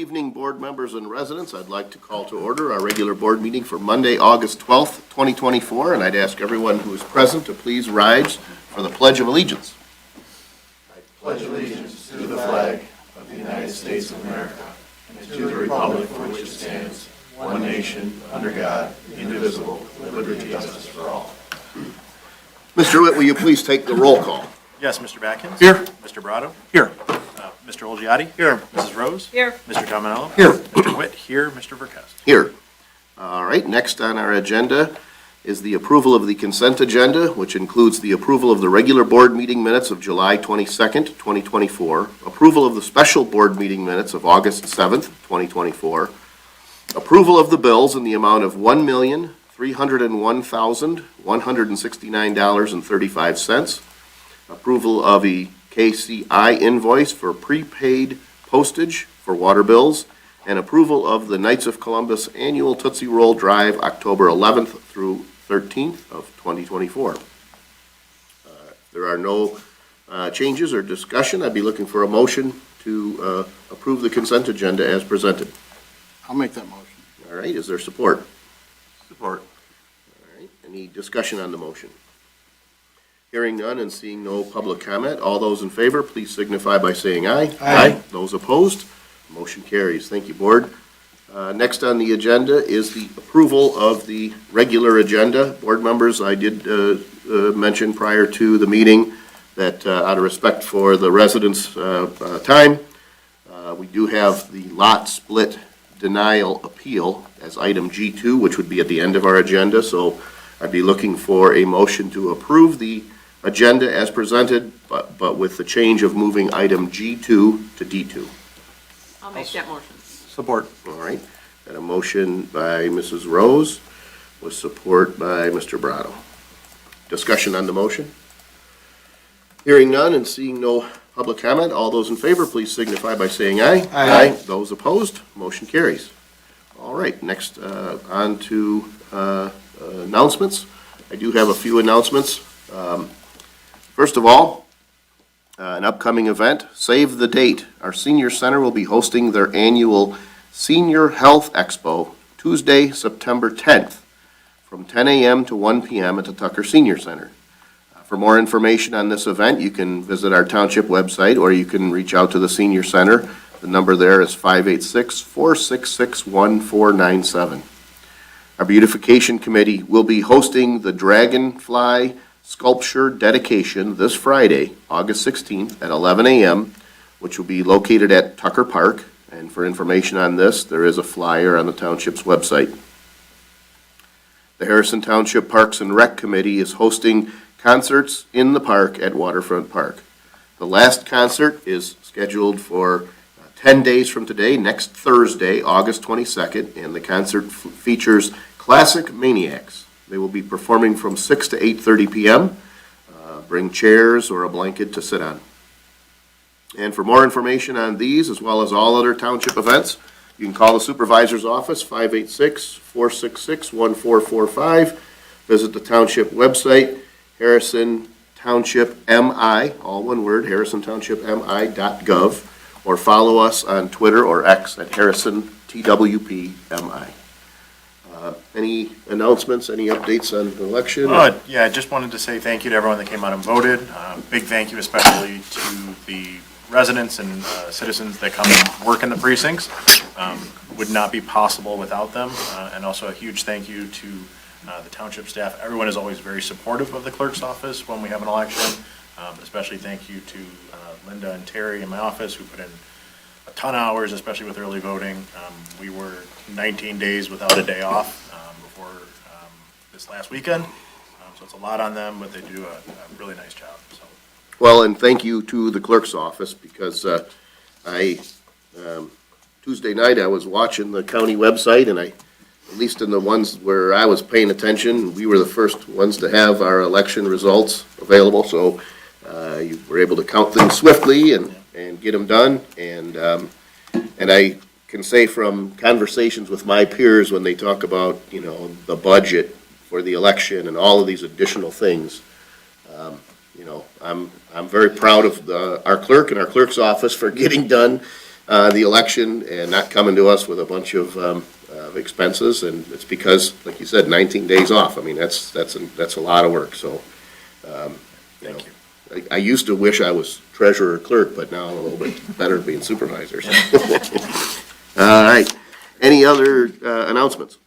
evening, board members and residents. I'd like to call to order our regular board meeting for Monday, August 12th, 2024, and I'd ask everyone who is present to please rise for the Pledge of Allegiance. I pledge allegiance to the flag of the United States of America and to the republic for which it stands, one nation, under God, indivisible, with liberty and justice for all. Mr. Witt, will you please take the roll call? Yes, Mr. Batkins? Here. Mr. Brado? Here. Mr. Olgiati? Here. Mrs. Rose? Here. Mr. Dominello? Here. Mr. Witt? Here. Mr. Verkest? Here. All right, next on our agenda is the approval of the consent agenda, which includes the approval of the regular board meeting minutes of July 22nd, 2024, approval of the special board meeting minutes of August 7th, 2024, approval of the bills in the amount of $1,301,169.35, approval of a KCI invoice for prepaid postage for water bills, and approval of the Knights of Columbus Annual Tootsie Roll Drive, October 11th through 13th of 2024. There are no changes or discussion. I'd be looking for a motion to approve the consent agenda as presented. I'll make that motion. All right, is there support? Support. All right, any discussion on the motion? Hearing none and seeing no public comment, all those in favor, please signify by saying aye. Aye. Those opposed, motion carries. Thank you, Board. Next on the agenda is the approval of the regular agenda. Board members, I did mention prior to the meeting that out of respect for the residents' time, we do have the lot split denial appeal as item G2, which would be at the end of our agenda. So I'd be looking for a motion to approve the agenda as presented, but with the change of moving item G2 to D2. I'll make that motion. Support. All right, got a motion by Mrs. Rose with support by Mr. Brado. Discussion on the motion? Hearing none and seeing no public comment, all those in favor, please signify by saying aye. Aye. Those opposed, motion carries. All right, next on to announcements. I do have a few announcements. First of all, an upcoming event, save the date. Our senior center will be hosting their annual Senior Health Expo Tuesday, September 10th from 10 a.m. to 1 p.m. at the Tucker Senior Center. For more information on this event, you can visit our township website or you can reach out to the senior center. The number there is 586-466-1497. Our beautification committee will be hosting the Dragonfly Sculpture dedication this Friday, August 16th at 11 a.m., which will be located at Tucker Park. And for information on this, there is a flyer on the township's website. The Harrison Township Parks and Rec Committee is hosting concerts in the park at Waterfront Park. The last concert is scheduled for 10 days from today, next Thursday, August 22nd, and the concert features Classic Maniacs. They will be performing from 6 to 8:30 p.m. Bring chairs or a blanket to sit on. And for more information on these, as well as all other township events, you can call the supervisor's office, 586-466-1445. Visit the township website, Harrison Township MI, all one word, harrisontownshipmi.gov, or follow us on Twitter or X at HarrisonTWPMI. Any announcements, any updates on the election? Yeah, I just wanted to say thank you to everyone that came out and voted. Big thank you especially to the residents and citizens that come and work in the precincts. Would not be possible without them. And also a huge thank you to the township staff. Everyone is always very supportive of the clerk's office when we have an election. Especially thank you to Linda and Terry in my office who put in a ton of hours, especially with early voting. We were 19 days without a day off before this last weekend. So it's a lot on them, but they do a really nice job. So. Well, and thank you to the clerk's office, because Tuesday night I was watching the county website, and at least in the ones where I was paying attention, we were the first ones to have our election results available, so you were able to count things swiftly and get them done, and I can say from conversations with my peers when they talk about, the budget for the election and all of these additional things, I'm very proud of our clerk and our clerk's office for getting done the election and not coming to us with a bunch of expenses, and it's because, like you said, 19 days off. I mean, that's a lot of work, so. Thank you. I used to wish I was treasurer or clerk, but now I'm a little bit better at being supervisor. So. All right. Any other announcements?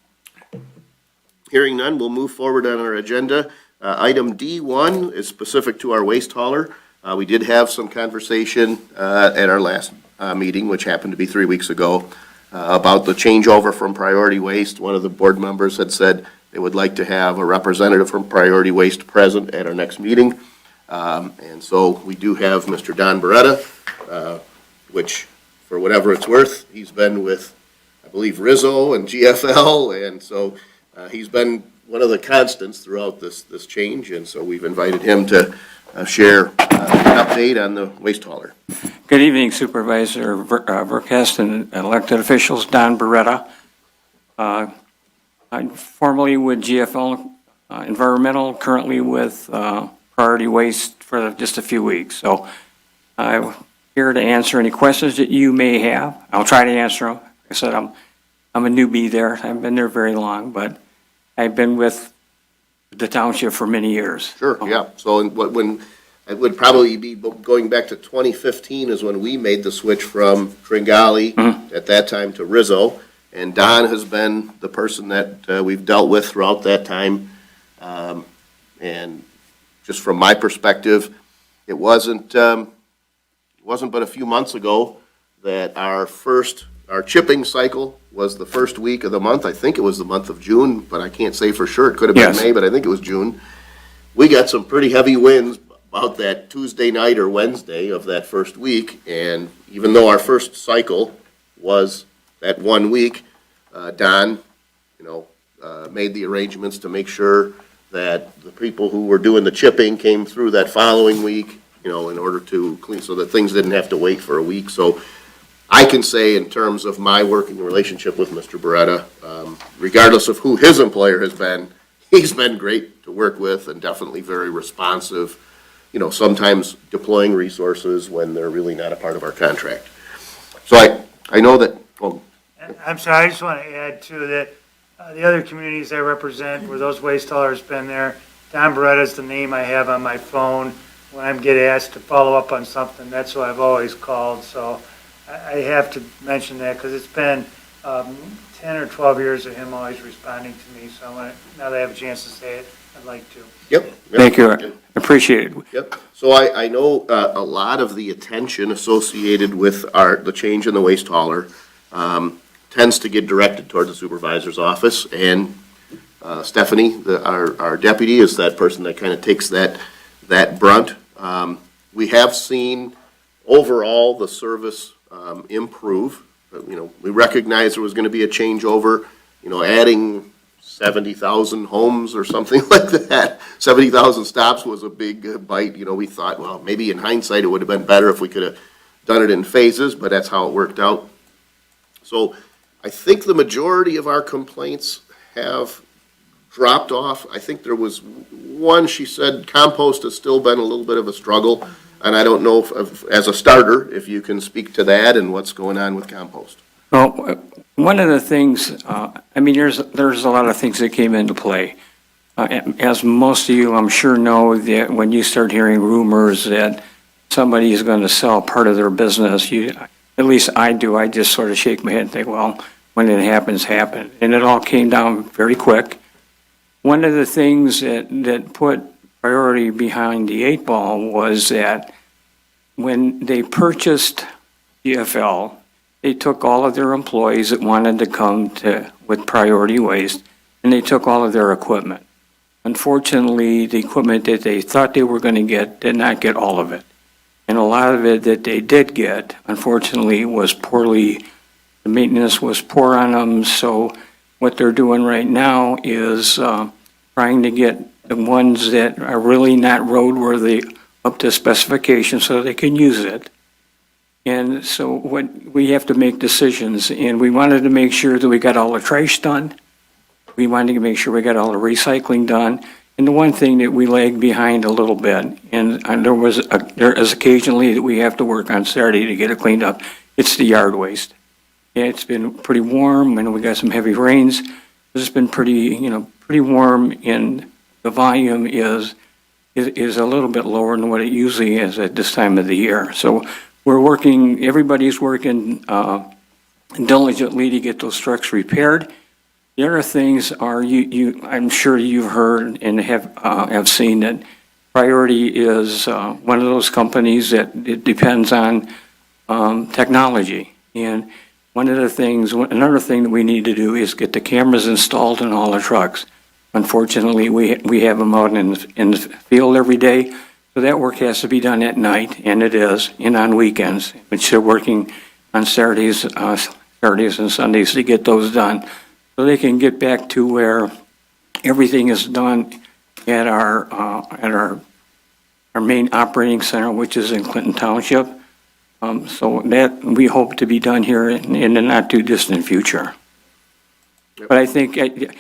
Hearing none, we'll move forward on our agenda. Item D1 is specific to our waste hauler. We did have some conversation at our last meeting, which happened to be 3 weeks ago, about the changeover from Priority Waste. One of the board members had said they would like to have a representative from Priority Waste present at our next meeting. And so we do have Mr. Don Beretta, which, for whatever it's worth, he's been with, I believe, Rizzo and GFL, and so he's been one of the constants throughout this change, and so we've invited him to share an update on the waste hauler. Good evening, Supervisor Verkest and elected officials. Don Beretta. I'm formerly with GFL Environmental, currently with Priority Waste for just a few weeks. So I'm here to answer any questions that you may have. I'll try to answer them. Like I said, I'm a newbie there. I haven't been there very long, but I've been with the township for many years. Sure, yeah. So when it would probably be going back to 2015 is when we made the switch from Tringali at that time to Rizzo. And Don has been the person that we've dealt with throughout that time. And just from my perspective, it wasn't but a few months ago that our chipping cycle was the first week of the month. I think it was the month of June, but I can't say for sure. It could have been May, but I think it was June. We got some pretty heavy winds about that Tuesday night or Wednesday of that first week, and even though our first cycle was that 1 week, Don, made the arrangements to make sure that the people who were doing the chipping came through that following week, in order to clean, so that things didn't have to wait for a week. So I can say in terms of my working relationship with Mr. Beretta, regardless of who his employer has been, he's been great to work with and definitely very responsive, sometimes deploying resources when they're really not a part of our contract. So I know that, I'm sorry, I just want to add to that, the other communities I represent where those waste haulers been there, Don Beretta is the name I have on my phone. When I get asked to follow up on something, that's who I've always called. So I have to mention that because it's been 10 or 12 years of him always responding to me. So now that I have a chance to say it, I'd like to. Yep. Thank you. Appreciate it. Yep. So I know a lot of the attention associated with the change in the waste hauler tends to get directed toward the supervisor's office, and Stephanie, our deputy, is that person that kind of takes that brunt. We have seen overall the service improve. We recognized there was going to be a changeover, adding 70,000 homes or something like that. 70,000 stops was a big bite. We thought, well, maybe in hindsight it would have been better if we could have done it in phases, but that's how it worked out. So I think the majority of our complaints have dropped off. I think there was one, she said compost has still been a little bit of a struggle, and I don't know if as a starter, if you can speak to that and what's going on with compost. Well, one of the things, there's a lot of things that came into play. As most of you, I'm sure, know that when you start hearing rumors that somebody is going to sell part of their business, at least I do, I just sort of shake my head and think, well, when it happens, happen. And it all came down very quick. One of the things that put priority behind the 8 ball was that when they purchased GFL, they took all of their employees that wanted to come with Priority Waste, and they took all of their equipment. Unfortunately, the equipment that they thought they were going to get did not get all of it. And a lot of it that they did get, unfortunately, was poorly, the maintenance was poor on them. So what they're doing right now is trying to get the ones that are really not roadworthy up to specification so they can use it. And so we have to make decisions, and we wanted to make sure that we got all the trash done. We wanted to make sure we got all the recycling done. And the one thing that we lagged behind a little bit, and there is occasionally that we have to work on Saturday to get it cleaned up, it's the yard waste. Yeah, it's been pretty warm, and we got some heavy rains. It's been pretty warm, and the volume is a little bit lower than what it usually is at this time of the year. So everybody's working diligently to get those trucks repaired. The other things are, I'm sure you've heard and have seen that Priority is one of those companies that it depends on technology. And another thing that we need to do is get the cameras installed in all the trucks. Unfortunately, we have them out in the field every day, so that work has to be done at night, and it is, and on weekends. But they're working on Saturdays and Sundays to get those done, so they can get back to where everything is done at our main operating center, which is in Clinton Township. So that we hope to be done here in the not too distant future. But I think, and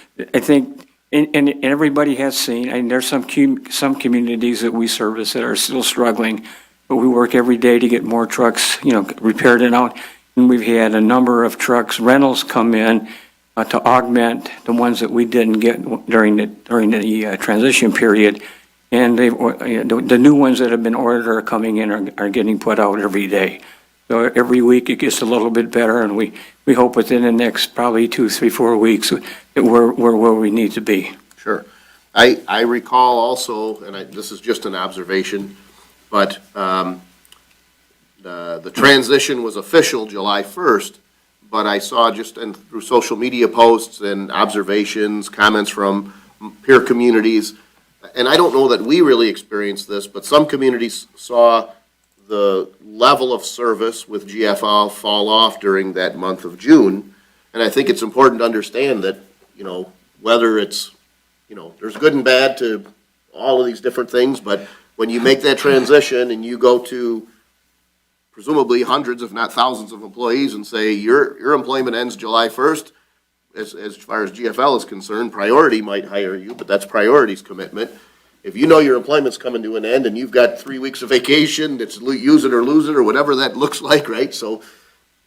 everybody has seen, and there's some communities that we service that are still struggling, but we work every day to get more trucks, repaired and out. And we've had a number of trucks, rentals come in to augment the ones that we didn't get during the transition period. And the new ones that have been ordered are coming in are getting put out every day. So every week it gets a little bit better, and we hope within the next probably 2, 3, 4 weeks that we're where we need to be. Sure. I recall also, and this is just an observation, but the transition was official July 1st, but I saw just through social media posts and observations, comments from peer communities, and I don't know that we really experienced this, but some communities saw the level of service with GFL fall off during that month of June. And I think it's important to understand that, whether it's, there's good and bad to all of these different things, but when you make that transition and you go to presumably hundreds, if not thousands of employees and say your employment ends July 1st, as far as GFL is concerned, Priority might hire you, but that's Priority's commitment. If you know your employment's coming to an end and you've got 3 weeks of vacation, it's use it or lose it or whatever that looks like, right? So,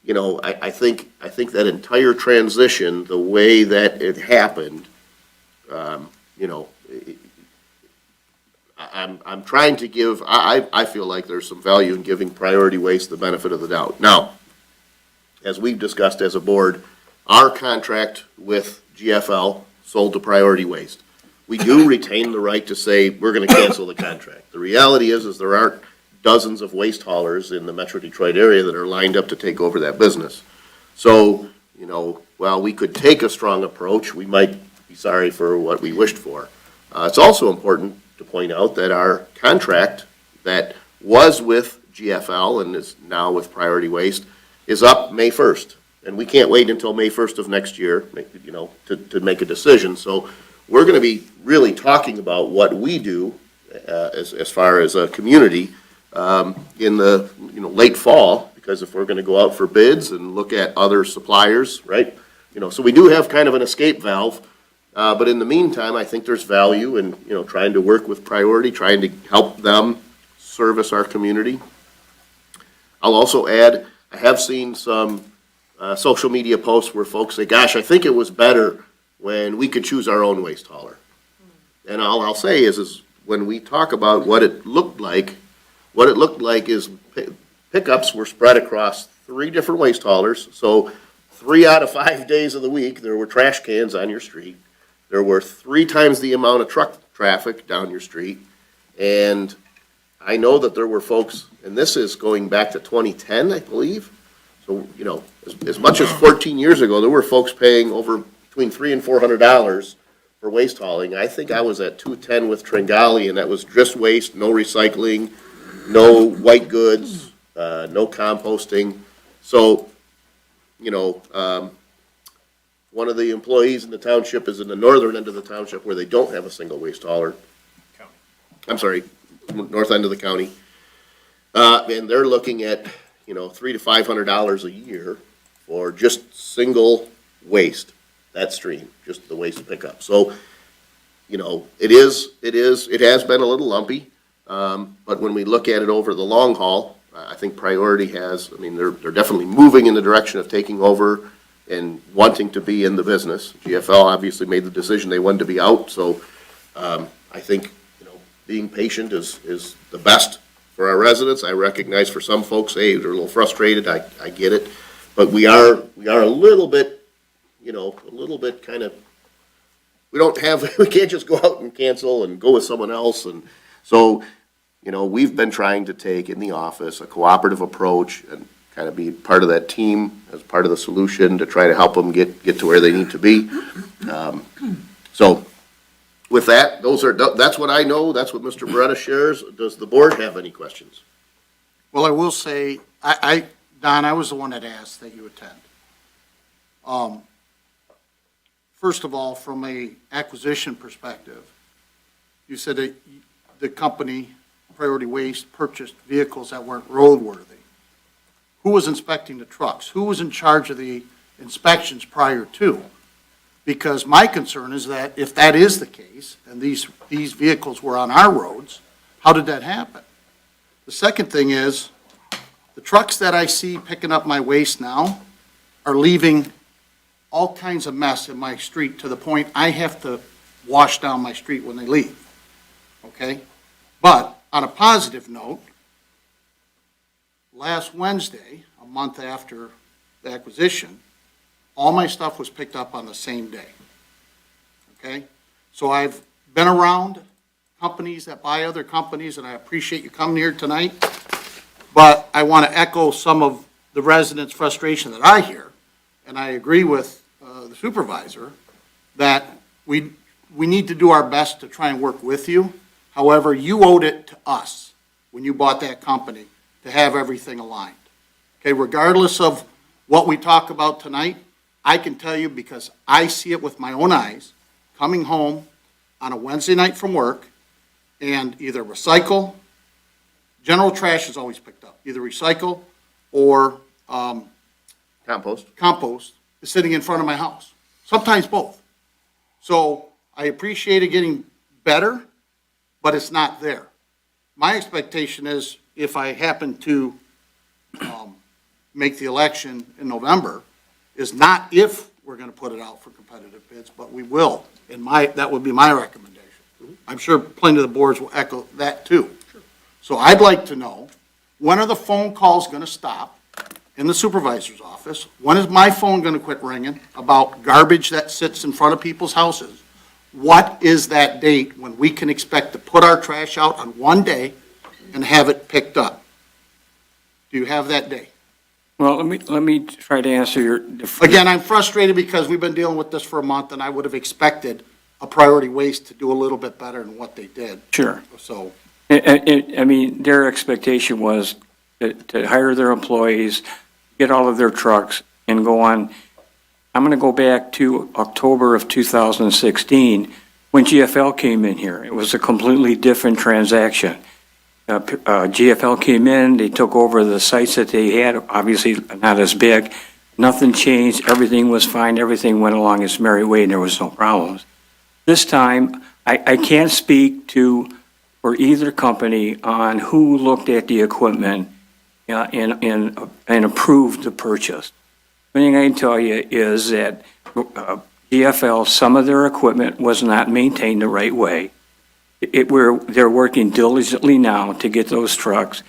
I think that entire transition, the way that it happened, I'm trying to give, I feel like there's some value in giving Priority Waste the benefit of the doubt. Now, as we've discussed as a board, our contract with GFL sold to Priority Waste. We do retain the right to say we're going to cancel the contract. The reality is there aren't dozens of waste haulers in the Metro Detroit area that are lined up to take over that business. So, while we could take a strong approach, we might be sorry for what we wished for. It's also important to point out that our contract that was with GFL and is now with Priority Waste is up May 1st. And we can't wait until May 1st of next year, to make a decision. So we're going to be really talking about what we do as far as a community in the late fall, because if we're going to go out for bids and look at other suppliers, right? So we do have kind of an escape valve, but in the meantime, I think there's value in trying to work with Priority, trying to help them service our community. I'll also add, I have seen some social media posts where folks say, gosh, I think it was better when we could choose our own waste hauler. And all I'll say is when we talk about what it looked like is pickups were spread across 3 different waste haulers. So 3 out of 5 days of the week, there were trash cans on your street. There were 3 times the amount of truck traffic down your street. And I know that there were folks, and this is going back to 2010, I believe. So, as much as 14 years ago, there were folks paying over between $300 and $400 for waste hauling. I think I was at 210 with Tringali, and that was just waste, no recycling, no white goods, no composting. So, one of the employees in the township is in the northern end of the township where they don't have a single waste hauler. I'm sorry, north end of the county. And they're looking at $300 to $500 a year for just single waste, that stream, just the waste pickup. So, it has been a little lumpy, but when we look at it over the long haul, I think Priority has, I mean, they're definitely moving in the direction of taking over and wanting to be in the business. GFL obviously made the decision they wanted to be out, so I think, being patient is the best for our residents. I recognize for some folks, hey, they're a little frustrated, I get it, but we are a little bit, kind of, we can't just go out and cancel and go with someone else, and so, we've been trying to take in the office a cooperative approach and kind of be part of that team as part of the solution to try to help them get to where they need to be. So with that, that's what I know. That's what Mr. Beretta shares. Does the board have any questions? Well, I will say, Don, I was the one that asked that you attend. First of all, from a acquisition perspective, you said that the company, Priority Waste, purchased vehicles that weren't roadworthy. Who was inspecting the trucks? Who was in charge of the inspections prior to? Because my concern is that if that is the case, and these vehicles were on our roads, how did that happen? The second thing is, the trucks that I see picking up my waste now are leaving all kinds of mess in my street to the point I have to wash down my street when they leave, okay? But on a positive note, last Wednesday, a month after the acquisition, all my stuff was picked up on the same day, okay? So I've been around companies that buy other companies, and I appreciate you coming here tonight, but I want to echo some of the residents' frustration that I hear, and I agree with the supervisor that we need to do our best to try and work with you. However, you owed it to us when you bought that company to have everything aligned. Okay, regardless of what we talk about tonight, I can tell you because I see it with my own eyes, coming home on a Wednesday night from work and either recycle, general trash is always picked up, either recycle or compost is sitting in front of my house, sometimes both. So I appreciate it getting better, but it's not there. My expectation is if I happen to make the election in November, is not if we're going to put it out for competitive bids, but we will. That would be my recommendation. I'm sure plenty of the boards will echo that too. So I'd like to know, when are the phone calls going to stop in the supervisor's office? When is my phone going to quit ringing about garbage that sits in front of people's houses? What is that date when we can expect to put our trash out on one day and have it picked up? Do you have that day? Well, let me try to answer your. Again, I'm frustrated because we've been dealing with this for a month, and I would have expected a Priority Waste to do a little bit better than what they did. Sure. So, I mean, their expectation was to hire their employees, get all of their trucks, and go on. I'm going to go back to October of 2016, when GFL came in here. It was a completely different transaction. GFL came in, they took over the sites that they had, obviously not as big. Nothing changed, everything was fine, everything went along its merry way, and there was no problems. This time, I can't speak for either company on who looked at the equipment and approved the purchase. The thing I can tell you is that GFL, some of their equipment was not maintained the right way. They're working diligently now to get those trucks.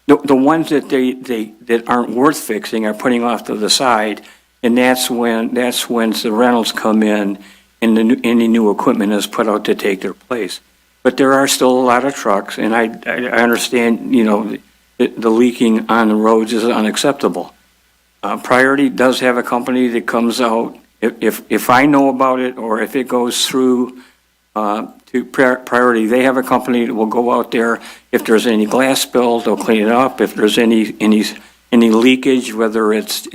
The ones that aren't worth fixing are putting off to the side, and that's when the rentals come in and any new equipment is put out to take their place. But there are still a lot of trucks, and I understand, the leaking on the roads is unacceptable. Priority does have a company that comes out, if I know about it, or if it goes through to Priority, they have a company that will go out there. If there's any glass spills, they'll clean it up. If there's any leakage, whether it's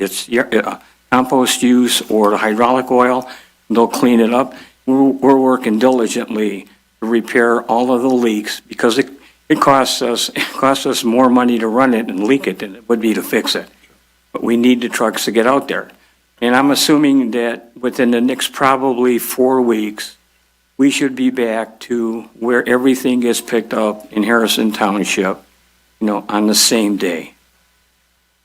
compost use or the hydraulic oil, they'll clean it up. We're working diligently to repair all of the leaks because it costs us more money to run it and leak it than it would be to fix it. But we need the trucks to get out there. And I'm assuming that within the next probably 4 weeks, we should be back to where everything gets picked up in Harrison Township, on the same day.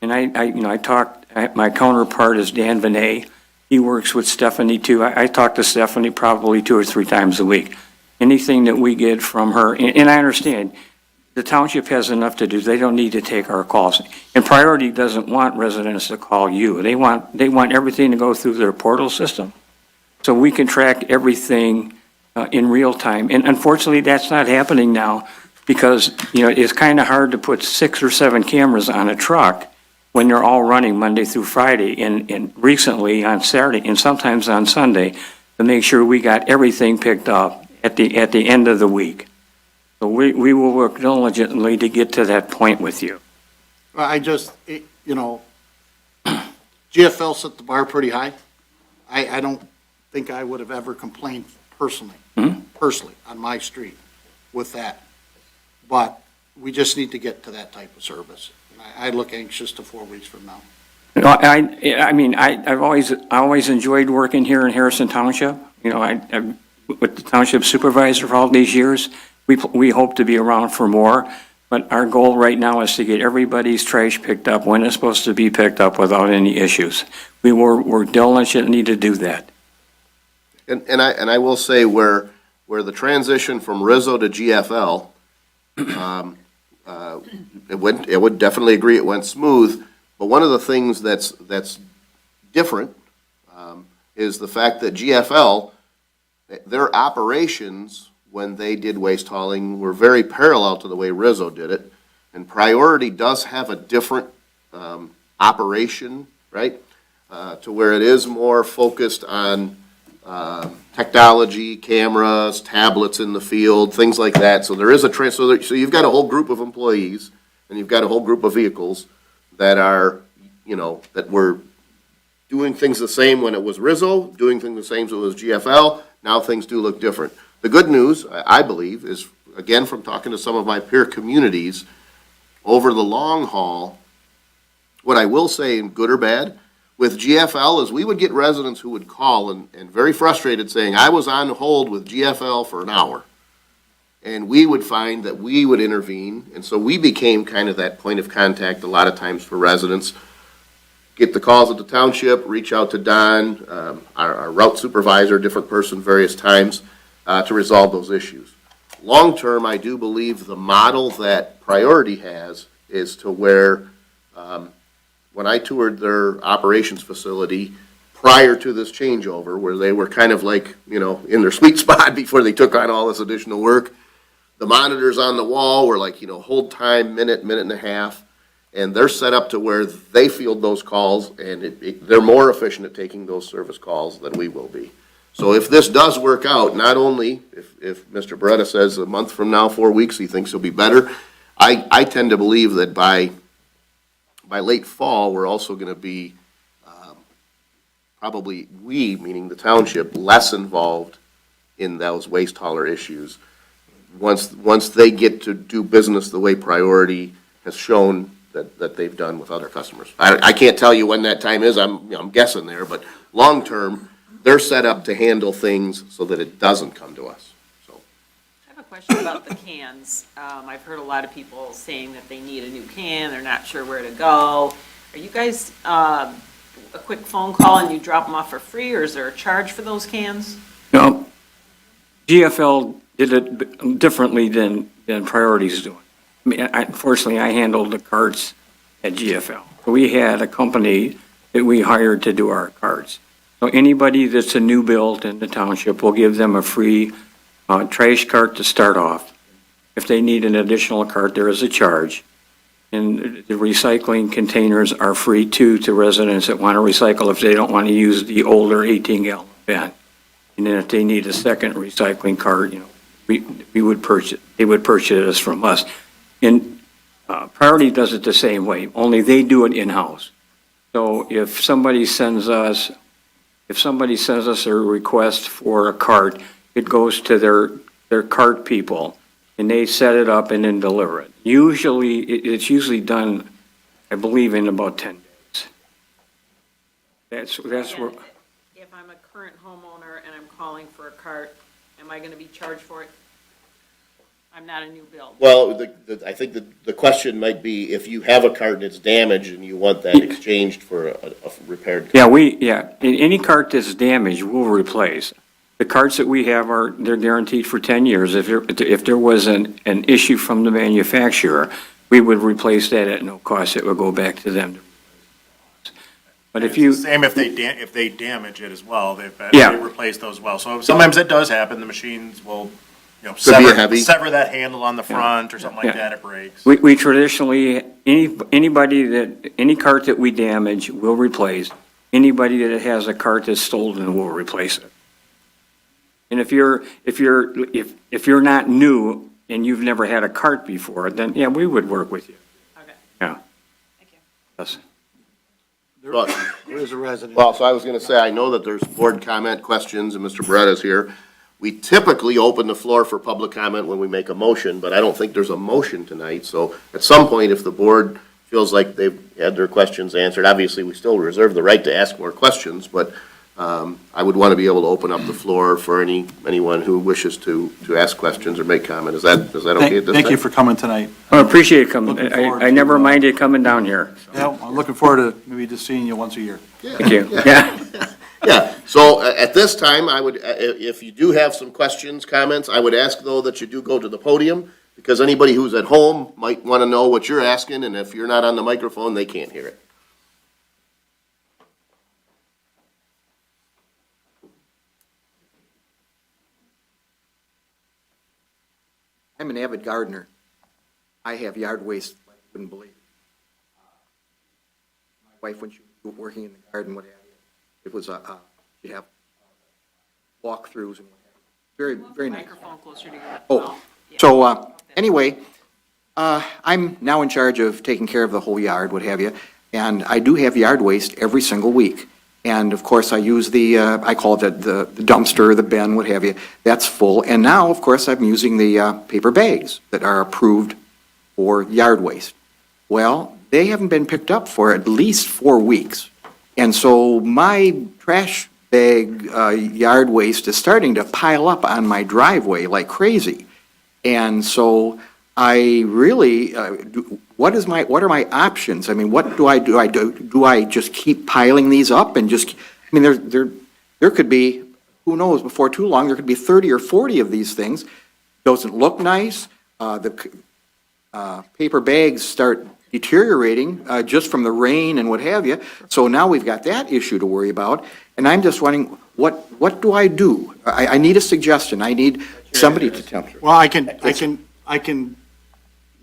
And I talked, my counterpart is Dan Vinay. He works with Stephanie too. I talk to Stephanie probably 2 or 3 times a week. Anything that we get from her, and I understand, the township has enough to do. They don't need to take our calls. And Priority doesn't want residents to call you. They want everything to go through their portal system. So we can track everything in real time. And unfortunately, that's not happening now because, it's kind of hard to put 6 or 7 cameras on a truck when they're all running Monday through Friday and recently on Saturday and sometimes on Sunday to make sure we got everything picked up at the end of the week. So we will work diligently to get to that point with you. GFL set the bar pretty high. I don't think I would have ever complained personally on my street with that. But we just need to get to that type of service. I look anxious to 4 weeks from now. I've always enjoyed working here in Harrison Township. I'm with the township supervisor for all these years. We hope to be around for more, but our goal right now is to get everybody's trash picked up when it's supposed to be picked up without any issues. We're diligently to do that. And I will say where the transition from Rizzo to GFL, I would definitely agree it went smooth, but one of the things that's different is the fact that GFL, their operations when they did waste hauling were very parallel to the way Rizzo did it, and Priority does have a different operation, right, to where it is more focused on technology, cameras, tablets in the field, things like that. So there is a so you've got a whole group of employees and you've got a whole group of vehicles that are, that were doing things the same when it was Rizzo, doing things the same when it was GFL. Now things do look different. The good news, I believe, is, again, from talking to some of my peer communities, over the long haul, what I will say, good or bad, with GFL is we would get residents who would call and very frustrated saying, I was on hold with GFL for an hour. And we would find that we would intervene, and so we became kind of that point of contact a lot of times for residents. Get the calls at the township, reach out to Don, our route supervisor, different person, various times, to resolve those issues. Long-term, I do believe the model that Priority has is to where, when I toured their operations facility prior to this changeover, where they were kind of like, in their sweet spot before they took on all this additional work, the monitors on the wall were like, hold time, minute and a half, and they're set up to where they field those calls, and they're more efficient at taking those service calls than we will be. So if this does work out, not only if Mr. Beretta says a month from now, 4 weeks, he thinks he'll be better, I tend to believe that by late fall, we're also going to be probably meaning the township, less involved in those waste hauler issues. Once they get to do business the way Priority has shown that they've done with other customers. I can't tell you when that time is. I'm guessing there, but long term, they're set up to handle things so that it doesn't come to us. So I have a question about the cans. I've heard a lot of people saying that they need a new can, they're not sure where to go. Are you guys, a quick phone call and you drop them off for free, or is there a charge for those cans? No, GFL did it differently than Priority's doing. Unfortunately, I handled the carts at GFL. We had a company that we hired to do our carts. So anybody that's a new build in the township, will give them a free trash cart to start off. If they need an additional cart, there is a charge. And the recycling containers are free too to residents that want to recycle if they don't want to use the older 18-gallon bin. And then if they need a second recycling cart, they would purchase from us. And Priority does it the same way, only they do it in-house. So if somebody sends us a request for a cart, it goes to their cart people, and they set it up and then deliver it. It's usually done, I believe, in about 10 days. That's where. And if I'm a current homeowner and I'm calling for a cart, am I gonna be charged for it? I'm not a new build. Well, I think the question might be if you have a cart and it's damaged and you want that exchanged for a repaired. Any cart that's damaged, we'll replace. The carts that we have they're guaranteed for 10 years. If there was an issue from the manufacturer, we would replace that at no cost. It would go back to them. But if It's you, the same if they damage it as well, they Yeah. replace those well. So sometimes it does happen, the machines will, Could be a heavy. sever that handle on the front or something like Yeah. that, it breaks. we traditionally, any cart that we damage, we'll replace. Anybody that has a cart that's stolen, we'll replace it. And if you're not new and you've never had a cart before, then, yeah, we would work with you. Okay, Yeah. thank you. Yes. There is a resident. Well, so I was going to say, I know that there's board comment questions, and Mr. Beretta's here. We typically open the floor for public comment when we make a motion, but I don't think there's a motion tonight. So at some point, if the board feels like they've had their questions answered, obviously, we still reserve the right to ask more questions, but I would want to be able to open up the floor for anyone who wishes to ask questions or make comment. Is that okay at this time? Thank you for coming tonight. I appreciate coming. Looking forward I to, never minded coming down here. Yeah, I'm looking forward to maybe just seeing you once a year. Thank you. Yeah. Yeah, so at this time, I would, if you do have some questions, comments, I would ask, though, that you do go to the podium, because anybody who's at home might want to know what you're asking, and if you're not on the microphone, they can't hear it. I'm an avid gardener. I have yard waste like you wouldn't believe. My wife, when she was working in the garden, what have you, it was she'd have walkthroughs and what have you. Very, very nice. Microphone closer to your Oh, mouth. Yeah. so, anyway, I'm now in charge of taking care of the whole yard, what have you, and I do have yard waste every single week. And of course, I use I call it the dumpster, the bin, what have you, that's full. And now, of course, I'm using the paper bags that are approved for yard waste. Well, they haven't been picked up for at least 4 weeks. And so my trash bag yard waste is starting to pile up on my driveway like crazy. And so I really, what are my options? I mean, what do I do? Do I just keep piling these up and just, I mean, there could be, who knows, before too long, there could be 30 or 40 of these things. Doesn't look nice. The paper bags start deteriorating just from the rain and what have you. So now we've got that issue to worry about. And I'm just wondering, what do I do? I need a suggestion. I need somebody to tell me. Well, I can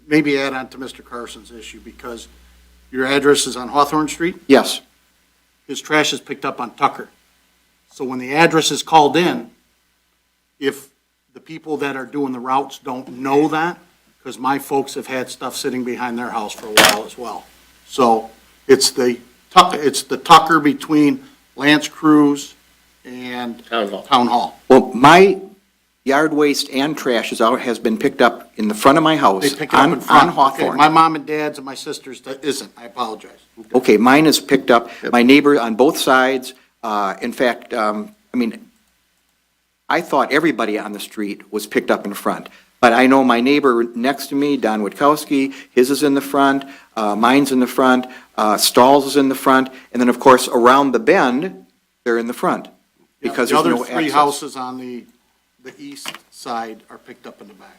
maybe add on to Mr. Carson's issue, because your address is on Hawthorne Street. Yes. His trash is picked up on Tucker. So when the address is called in, if the people that are doing the routes don't know that, because my folks have had stuff sitting behind their house for a while as well. So it's the Tucker between Lance Cruz and Town Hall. Town Hall. Well, my yard waste and trash has been picked up in the front of my house They pick it up in on front. Okay, Hawthorne. my mom and dad's and my sister's isn't. I apologize. Okay, mine is picked up. My neighbor on both sides, in fact, I mean, I thought everybody on the street was picked up in front. But I know my neighbor next to me, Don Witkowski, his is in the front, mine's in the front, Stahl's is in the front, and then, of course, around the bend, they're in the front. Because The there's other no three access. houses on the east side are picked up in the back.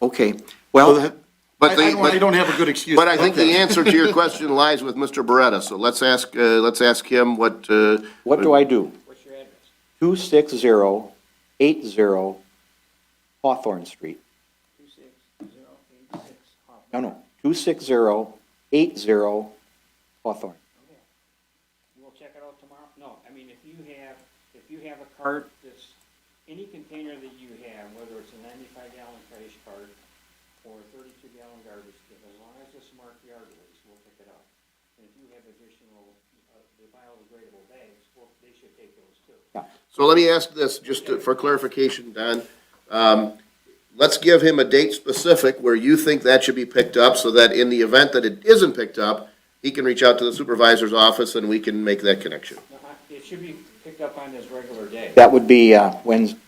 Okay, well, But I don't have a good excuse. But I think the answer to your question lies with Mr. Beretta, so let's ask him what. what do I do? What's your address? 26080 Hawthorne Street. 26080. No, 26080 Hawthorne. We'll check it out tomorrow. No, I mean, if you have a cart that's, any container that you have, whether it's a 95-gallon trash cart or a 32-gallon garbage can, as long as it's marked yard waste, we'll pick it up. And if you have additional, the biodegradable bags, they should take those too. So let me ask this, just for clarification, Don. Let's give him a date specific where you think that should be picked up, so that in the event that it isn't picked up, he can reach out to the supervisor's office and we can make that connection. It should be picked up on his regular day. That would be Wednesday.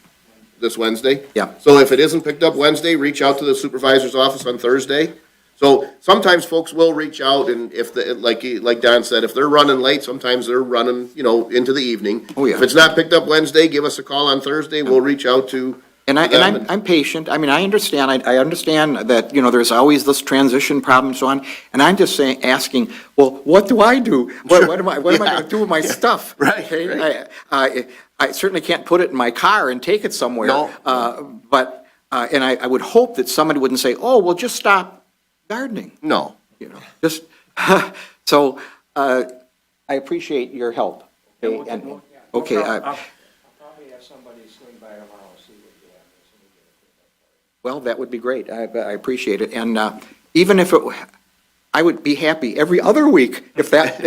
this Wednesday? Yeah. So if it isn't picked up Wednesday, reach out to the supervisor's office on Thursday. So sometimes folks will reach out, and if the, like Don said, if they're running late, sometimes they're running, into the evening. Oh, yeah. If it's not picked up Wednesday, give us a call on Thursday, we'll reach out to And them. I'm patient. I mean, I understand, I understand that, there's always this transition problem and so on. And I'm just asking, well, what do I do? What am I Yeah. gonna do with my stuff? Right, Okay? right. I certainly can't put it in my car and take it somewhere. No. But, and I would hope that somebody wouldn't say, oh, well, just stop gardening, No. just, so, I appreciate your help. Okay, and, okay, I'll probably have somebody swing by tomorrow, see what you have. well, that would be great. I appreciate it. And even if I would be happy every other week if that,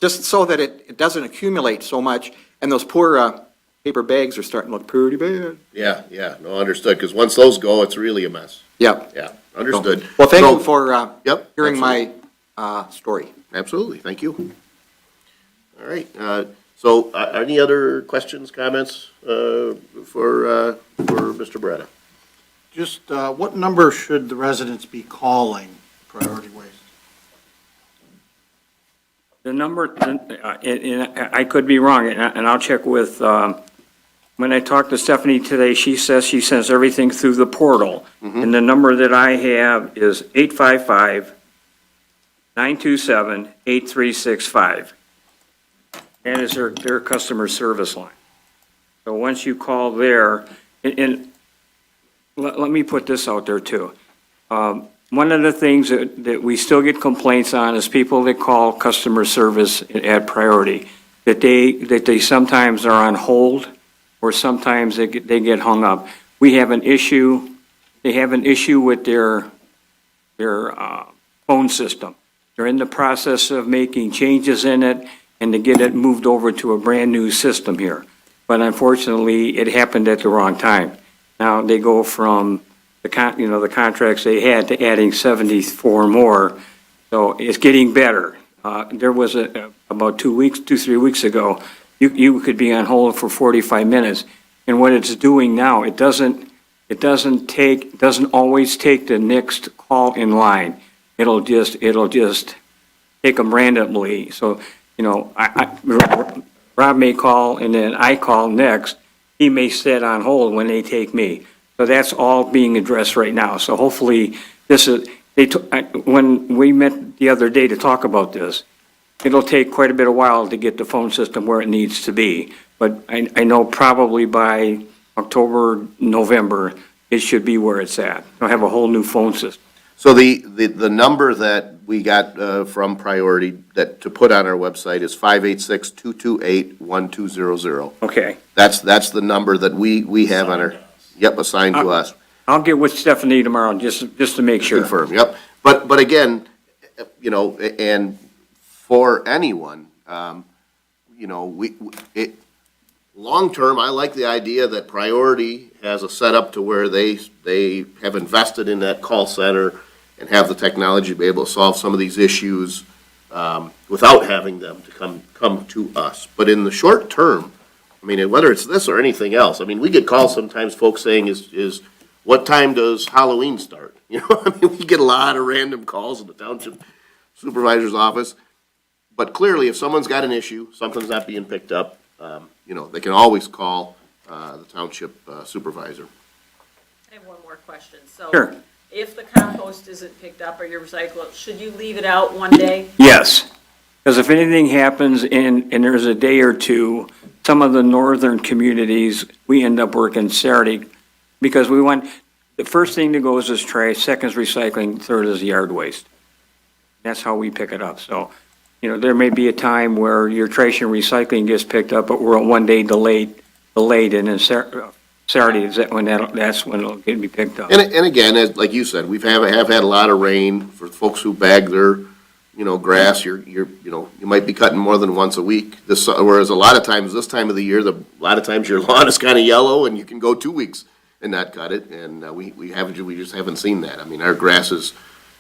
just so that it doesn't accumulate so much. And those poor paper bags are starting to look pretty bad. Yeah, no, understood, because once those go, it's really a mess. Yep. Yeah, understood. Well, thank So- you for Yep, hearing my story. Absolutely, thank you. All right, so any other questions, comments for Mr. Beretta? Just, what number should the residents be calling Priority Waste? The number, and I could be wrong, and I'll check with, when I talked to Stephanie today, she says she sends everything through the portal. And the number that I have is 855-927-8365. That is their customer service line. So once you call there, and let me put this out there too. One of the things that we still get complaints on is people that call customer service at Priority, that they sometimes are on hold, or sometimes they get hung up. We have an issue, they have an issue with their phone system. They're in the process of making changes in it and to get it moved over to a brand-new system here. But unfortunately, it happened at the wrong time. Now, they go from the contracts they had to adding 74 more, so it's getting better. There was about 3 weeks ago, you could be on hold for 45 minutes, and what it's doing now, it doesn't always take the next call in line. It'll just take them randomly. So, Rob may call, and then I call next. He may sit on hold when they take me. So that's all being addressed right now. So hopefully, when we met the other day to talk about this, it'll take quite a bit of while to get the phone system where it needs to be. But I know probably by October, November, it should be where it's at. I'll have a whole new phone system. So the number that we got from Priority to put on our website is 586-228-1200. Okay. That's the number that we have on our, assigned to us. I'll get with Stephanie tomorrow just to make sure. Confirm, yep. But again, and for anyone, long-term, I like the idea that Priority has a setup to where they have invested in that call center and have the technology to be able to solve some of these issues without having them to come to us. But in the short term, I mean, whether it's this or anything else, I mean, we get calls sometimes, folks saying is what time does Halloween start? I mean, we get a lot of random calls in the township supervisor's office. But clearly, if someone's got an issue, something's not being picked up, they can always call the township supervisor. I have one more question. So Sure. if the compost isn't picked up or you recycle it, should you leave it out one day? Yes, because if anything happens and there's a day or two, some of the northern communities, we end up working Saturday because the first thing that goes is trash, second is recycling, third is yard waste. That's how we pick it up. So, there may be a time where your trash and recycling gets picked up, but we're one day delayed, and then Saturday that's when it'll get be picked up. And again, like you said, have had a lot of rain for folks who bag their, grass. You might be cutting more than once a week. Whereas a lot of times, this time of the year, a lot of times your lawn is kind of yellow and you can go 2 weeks and not cut it. And we just haven't seen that. I mean, our grass is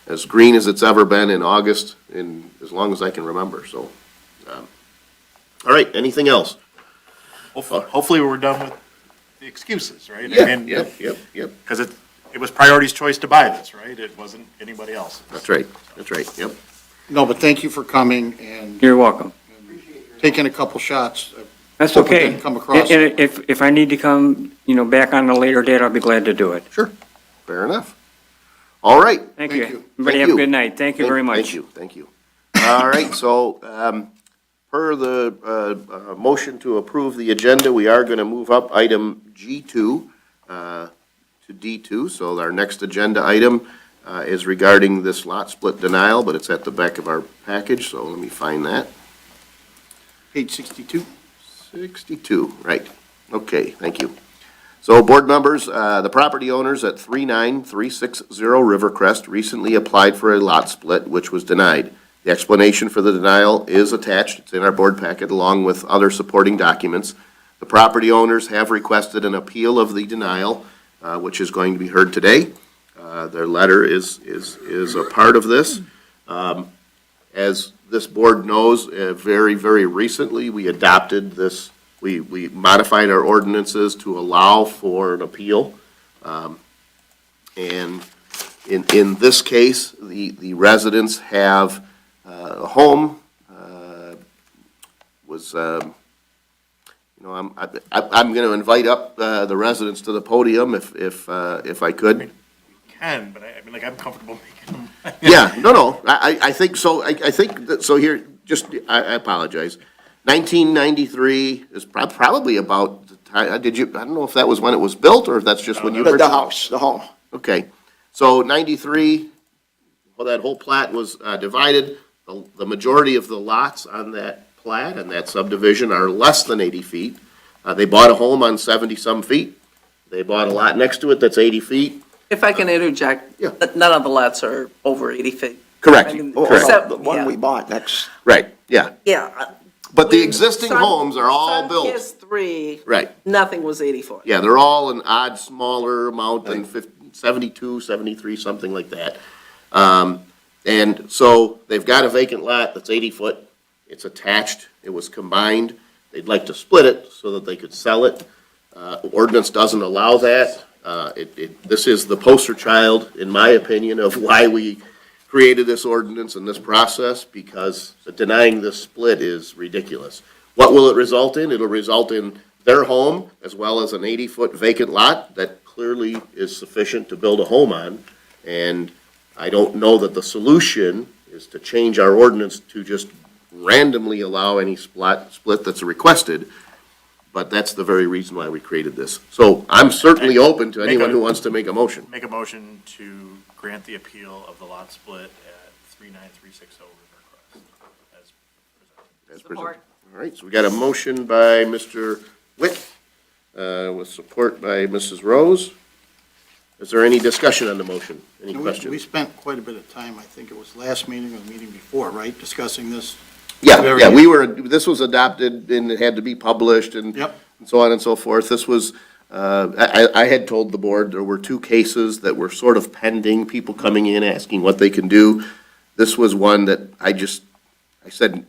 as green as it's ever been in August, in as long as I can remember. So, all right. Anything else? Hopefully we're done with the excuses, right? Yeah, yep, yep. Because it was priority's choice to buy this, right? It wasn't anybody else's. That's right, yep. No, but thank you for coming and You're welcome. taking a couple shots. That's Hope it okay. didn't come across. And if I need to come, back on a later date, I'll be glad to do it. Sure, fair enough. All right. Thank Thank you. you. Everybody Thank have you. a good night. Thank you very much. Thank you. All right, so, per the, motion to approve the agenda, we are gonna move up item G2, to D2. So our next agenda item, is regarding this lot split denial, but it's at the back of our package, so let me find that. Page 62. 62, right. Okay, thank you. So, board members, the property owners at 39360 Rivercrest recently applied for a lot split, which was denied. The explanation for the denial is attached. It's in our board packet along with other supporting documents. The property owners have requested an appeal of the denial, which is going to be heard today. Their letter is a part of this. As this board knows, very, very recently, we adopted this. We modified our ordinances to allow for an appeal. And in this case, the residents have a home, was, I'm going to invite up the residents to the podium if I could. Can, but I mean, like, I'm comfortable making them. Yeah, no, I think so, I think, so here, I apologize. 1993 is probably about the time, I don't know if that was when it was built, or if that's just when you. The house, the home. Okay, so 93, well, that whole plat was divided. The majority of the lots on that plat and that subdivision are less than 80 feet. They bought a home on 70-some feet. They bought a lot next to it that's 80 feet. If I can interject, Yeah. none of the lots are over 80 feet. Correct, I mean, Oh, correct. except- The one yeah. we bought, that's, Right, yeah. Yeah. But the When existing Sun- homes are all Sun built. Kiss 3, Right, nothing was 80 foot. yeah, they're all an odd, smaller amount than 72, 73, something like that. And so they've got a vacant lot that's 80 foot. It's attached. It was combined. They'd like to split it so that they could sell it. Ordinance doesn't allow that. This is the poster child, in my opinion, of why we created this ordinance and this process, because denying this split is ridiculous. What will it result in? It'll result in their home as well as an 80-foot vacant lot that clearly is sufficient to build a home on. And I don't know that the solution is to change our ordinance to just randomly allow any split that's requested, but that's the very reason why we created this. So I'm certainly open to anyone who wants to make a motion. Make a motion to grant the appeal of the lot split at 39360 Rivercrest as presented. As Support. presented. All right, so we got a motion by Mr. Witt, with support by Mrs. Rose. Is there any discussion on the motion? Any We questions? spent quite a bit of time, I think it was last meeting or the meeting before, right, discussing this? Yeah, Very yeah, this was adopted and it had to be published and Yep. and so on and so forth. This was, I had told the board there were two cases that were sort of pending, people coming in asking what they can do. This was one that I said,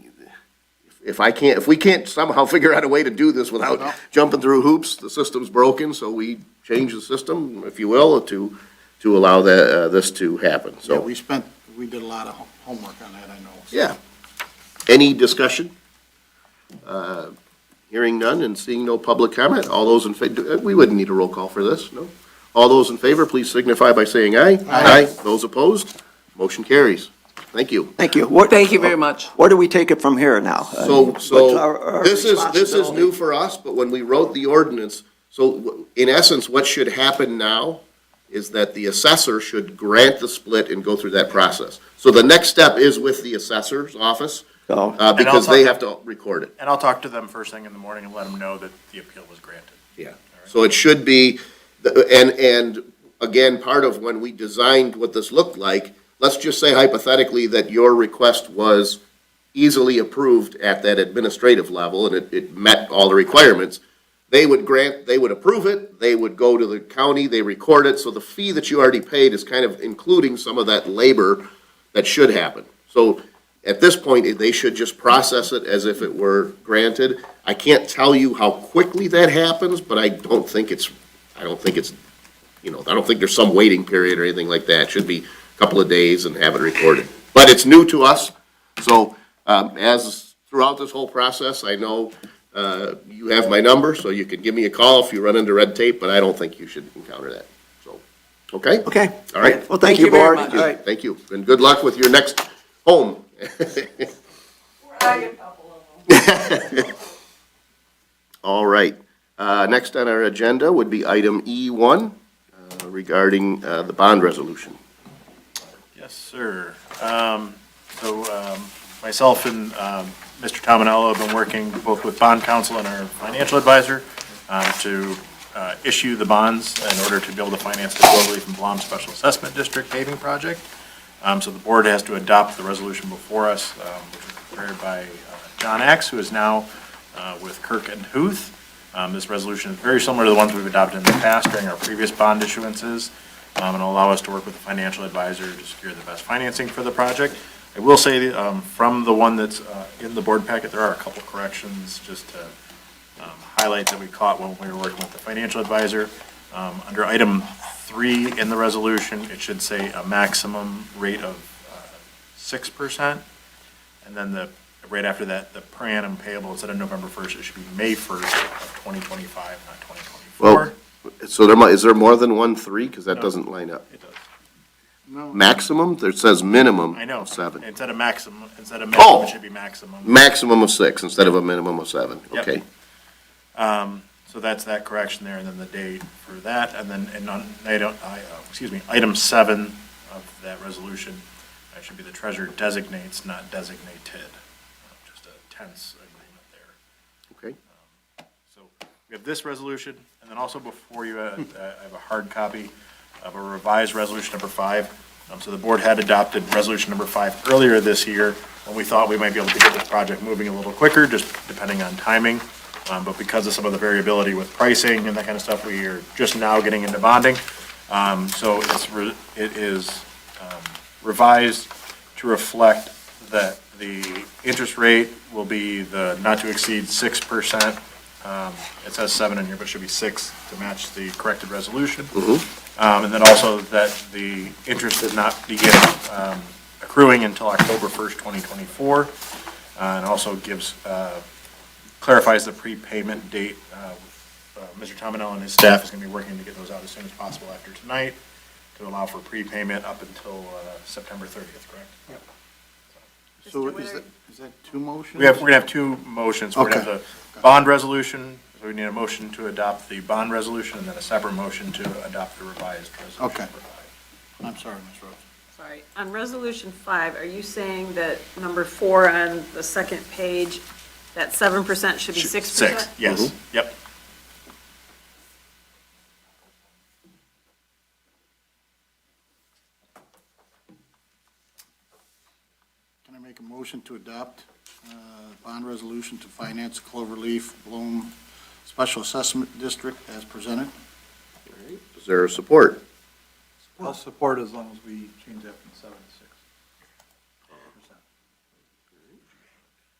if we can't somehow figure out a way to do this without jumping through hoops, the system's broken, so we changed the system, if you will, to allow this to happen, Yeah, so. we did a lot of homework on that, I know. Yeah. Any discussion? Hearing none and seeing no public comment, all those in favor, we wouldn't need a roll call for this, no? All those in favor, please signify by saying aye. Aye. Those opposed, motion carries. Thank you. thank you. Thank you very much. Where do we take it from here now? What's our This is responsibility? new for us, but when we wrote the ordinance, so in essence, what should happen now is that the assessor should grant the split and go through that process. So the next step is with the assessor's office, So, because they have to record it. And I'll talk to them first thing in the morning and let them know that the appeal was granted. Yeah. So it should be, and again, part of when we designed what this looked like, let's just say hypothetically that your request was easily approved at that administrative level and it met all the requirements. They would approve it, they would go to the county, they record it, so the fee that you already paid is kind of including some of that labor that should happen. So at this point, they should just process it as if it were granted. I can't tell you how quickly that happens, but I don't think it's, I don't think there's some waiting period or anything like that. It should be a couple of days and have it recorded. But it's new to us, so, as throughout this whole process, I know, you have my number, so you can give me a call if you run into red tape, but I don't think you should encounter that, so, okay? Okay. All right. Well, thank you, very board. much. All right. Thank you, and good luck with your next home. All right, next on our agenda would be item E1 regarding the bond resolution. Yes, sir. Myself and Mr. Tominello have been working both with bond counsel and our financial advisor to issue the bonds in order to be able to finance the Cloverleaf and Blom Special Assessment District paving project. So the board has to adopt the resolution before us, which was prepared by John Axe, who is now with Kirk and Huth. This resolution is very similar to the ones we've adopted in the past during our previous bond issuances, and will allow us to work with the financial advisor to secure the best financing for the project. I will say, from the one that's in the board packet, there are a couple corrections just to highlight that we caught when we were working with the financial advisor. Under item 3 in the resolution, it should say a maximum rate of 6%. And then right after that, the per annum payable, instead of November 1st, it should be May 1st of 2025, not 2024. Well, so is there more than 1 3? Because that No. doesn't line up. It does. Maximum, there says minimum I know. of 7. Instead of minimum, it should be maximum. Maximum of 6 instead of a minimum of 7, Yep. okay. So that's that correction there, and then the date for that, and then, item 7 of that resolution, that should be the treasurer designates, not designated. Just a tense agreement there. Okay. So we have this resolution, and then also before you, I have a hard copy of a revised resolution number 5. So the board had adopted resolution number 5 earlier this year, and we thought we might be able to get this project moving a little quicker, just depending on timing. But because of some of the variability with pricing and that kind of stuff, we are just now getting into bonding. So it is revised to reflect that the interest rate will be the not to exceed 6%. It says 7 in here, but it should be 6 to match the corrected resolution. And then also that the interest does not begin accruing until October 1st, 2024. And also gives, clarifies the prepayment date. Mr. Tominello and his staff is going to be working to get those out as soon as possible after tonight to allow for prepayment up until September 30th, correct? Yep. So is that 2 motions? We're going to have 2 motions. We're going to have the bond resolution. So we need a motion to adopt the bond resolution and then a separate motion to adopt the revised resolution. Okay. number 5. I'm sorry, Ms. Rhodes. Sorry, on resolution 5, are you saying that number 4 on the second page, that 7% should be 6%? 6, yes, yep. Can I make a motion to adopt bond resolution to finance Cloverleaf Bloom Special Assessment District as presented? Is there a support? I'll support as long as we change that from 7 to 6.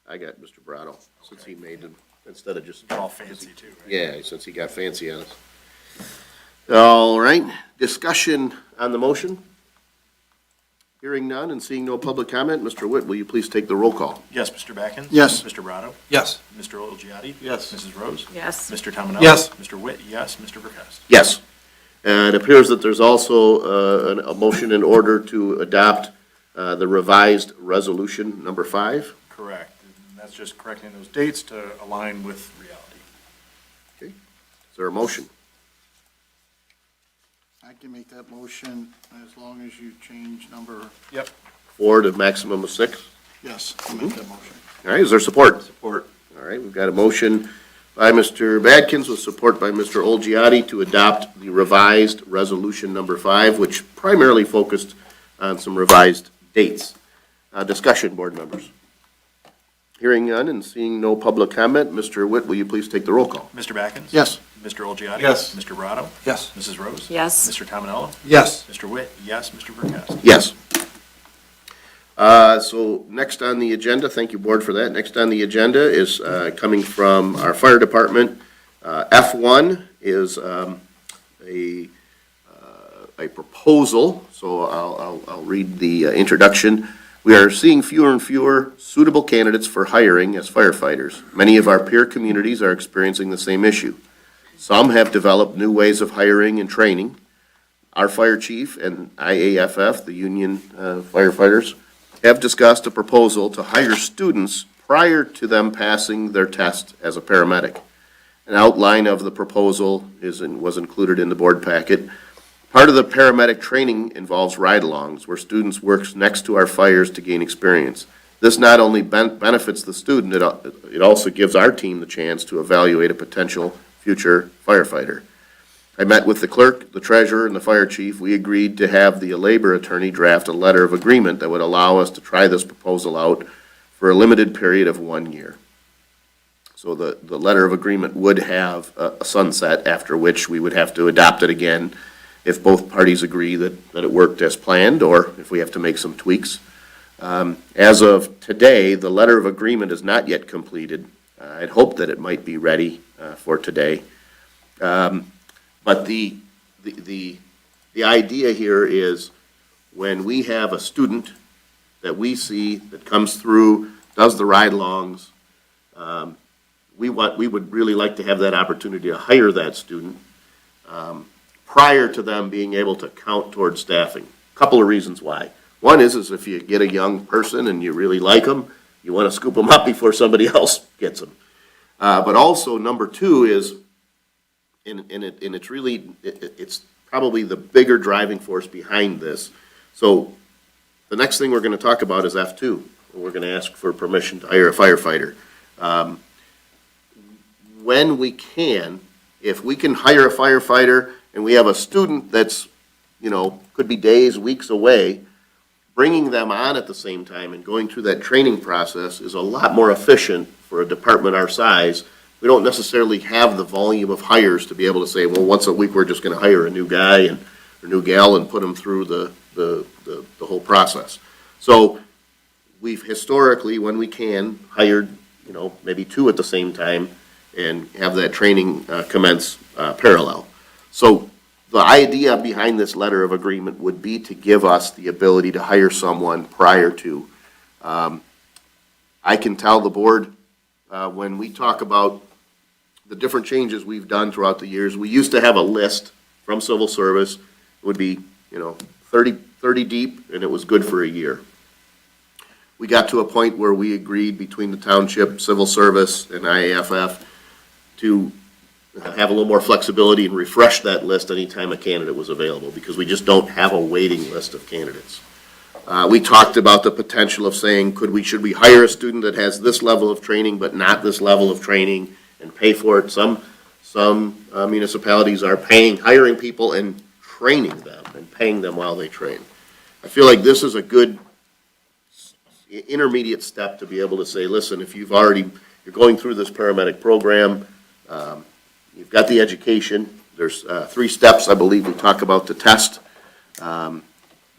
I got Mr. Brado, since he made them, instead of just. All fancy too, right? Yeah, since he got fancy on us. All right, discussion on the motion? Hearing none and seeing no public comment, Mr. Witt, will you please take the roll call? Yes, Mr. Backens? Yes. Mr. Brado? Yes. Mr. Olgiati? Yes. Mrs. Rose? Yes. Mr. Tominello? Yes. Mr. Witt, yes. Mr. Verkast? Yes. It appears that there's also a motion in order to adopt the revised resolution number 5. Correct. And that's just correcting those dates to align with reality. Okay. Is there a motion? I can make that motion as long as you change number, Yep. 4 to maximum of 6? yes, I'll make that motion. All right, is there support? Support. All right, we've got a motion by Mr. Badkins with support by Mr. Olgiati to adopt the revised resolution number 5, which primarily focused on some revised dates. Discussion, board members. Hearing none and seeing no public comment, Mr. Witt, will you please take the roll call? Mr. Backens? Yes. Mr. Olgiati? Yes. Mr. Brado? Yes. Mrs. Rose? Yes. Mr. Tominello? Yes. Mr. Witt, yes. Mr. Verkast? Yes. So next on the agenda, thank you, board, for that. Next on the agenda is coming from our fire department. F1 is a proposal, so I'll read the introduction. We are seeing fewer and fewer suitable candidates for hiring as firefighters. Many of our peer communities are experiencing the same issue. Some have developed new ways of hiring and training. Our fire chief and IAFF, the union firefighters, have discussed a proposal to hire students prior to them passing their test as a paramedic. An outline of the proposal was included in the board packet. Part of the paramedic training involves ride-alongs, where students work next to our fires to gain experience. This not only benefits the student, it also gives our team the chance to evaluate a potential future firefighter. I met with the clerk, the treasurer, and the fire chief. We agreed to have the labor attorney draft a letter of agreement that would allow us to try this proposal out for a limited period of 1 year. So the letter of agreement would have a sunset, after which we would have to adopt it again if both parties agree that it worked as planned, or if we have to make some tweaks. As of today, the letter of agreement is not yet completed. I'd hoped that it might be ready for today. But the idea here is, when we have a student that we see that comes through, does the ride-alongs, we would really like to have that opportunity to hire that student prior to them being able to count towards staffing. A couple of reasons why. One is if you get a young person and you really like them, you want to scoop them up before somebody else gets them. But also, number two is, it's probably the bigger driving force behind this. So the next thing we're going to talk about is F2. We're going to ask for permission to hire a firefighter. When we can, if we can hire a firefighter and we have a student that's, could be days, weeks away, bringing them on at the same time and going through that training process is a lot more efficient for a department our size. We don't necessarily have the volume of hires to be able to say, well, once a week we're just going to hire a new guy or new gal and put them through the whole process. So we've historically, when we can, hired, maybe two at the same time and have that training commence parallel. So the idea behind this letter of agreement would be to give us the ability to hire someone prior to. I can tell the board, when we talk about the different changes we've done throughout the years, we used to have a list from civil service. It would be, 30 deep, and it was good for a year. We got to a point where we agreed between the township, civil service, and IAFF to have a little more flexibility and refresh that list anytime a candidate was available, because we just don't have a waiting list of candidates. We talked about the potential of saying, should we hire a student that has this level of training but not this level of training and pay for it? Some municipalities are hiring people and training them and paying them while they train. I feel like this is a good intermediate step to be able to say, listen, if you're going through this paramedic program, you've got the education. There's 3 steps, I believe, we talk about the test.